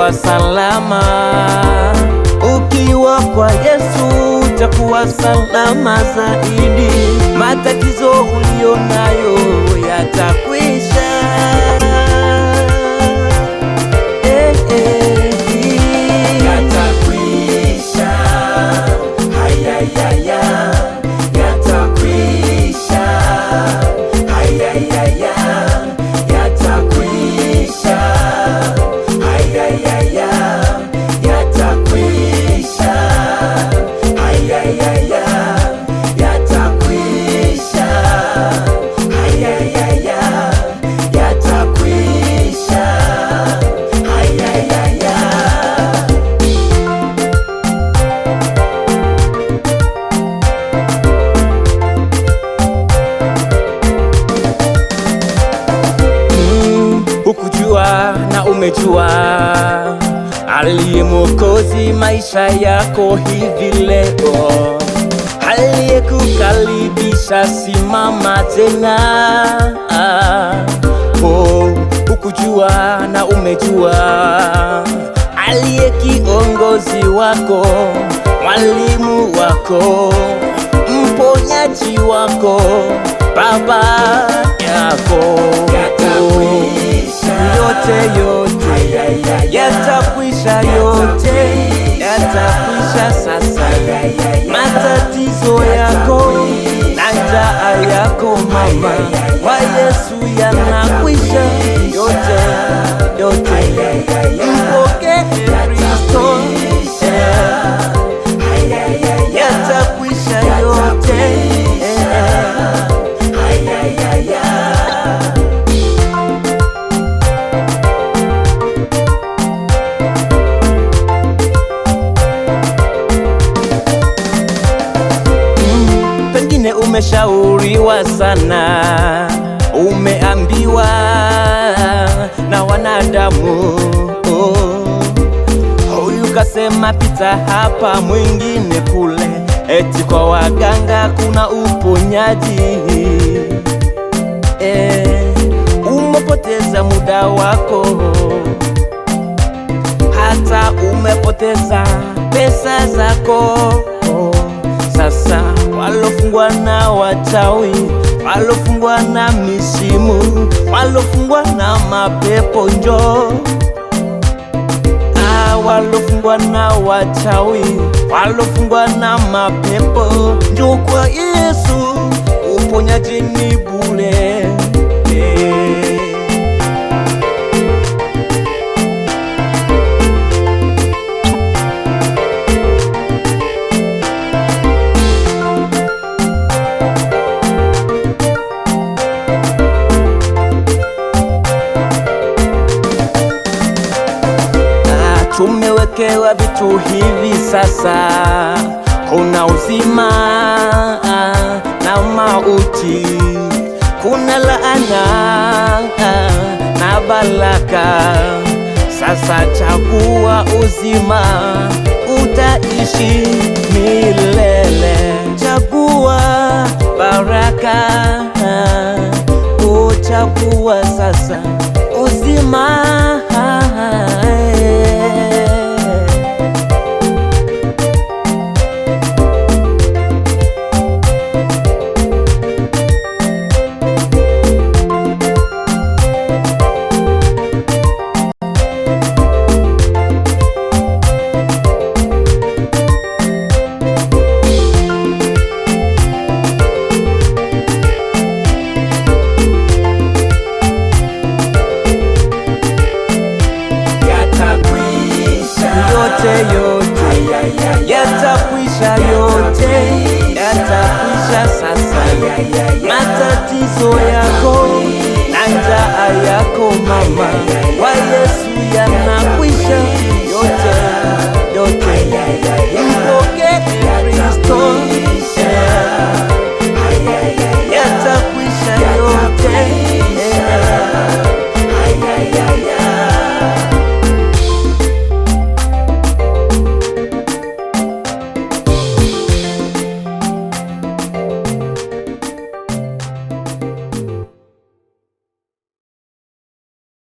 utakuwa salama. Ukiwa kwa Yesu utakuwa salama zaidi. Matatizo ulionayo yatakwisha. Yatakwisha. Hayayaya. Yatakwisha. Hayayaya. Yatakwisha. Hayayaya. Yatakwisha. Hayayaya. Yatakwisha. Hayayaya. Yatakwisha. Hayayaya. Ukujua na umejua aliye Mwokozi maisha yako hivi leo, aliyekukaribisha simama tena. Ukujua na umejua aliye kiongozi wako, mwalimu wako, mponyaji wako, baba yako. Yote yatakwisha, yote yatakwisha sasa. Matatizo yako na njaa yako mama, kwa Yesu yanakwisha yote, yote. Mpokee Kristo, yatakwisha yote. Pengine umeshauriwa sana, umeambiwa na wanadamu, huyu kasema pita hapa, mwingine kule, eti kwa waganga kuna uponyaji. Umepoteza muda wako, hata umepoteza pesa zako. Sasa walofungwa na wachawi, walofungwa na misimu, walofungwa na mapepo njoo. Walofungwa na wachawi, walofungwa na mapepo njoo kwa Yesu, uponyaji ni bure. Tumewekewa vitu hivi sasa, kuna uzima na mauti, kuna laana na baraka. Sasa chagua uzima, utaishi milele. Chagua baraka, uchagua sasa.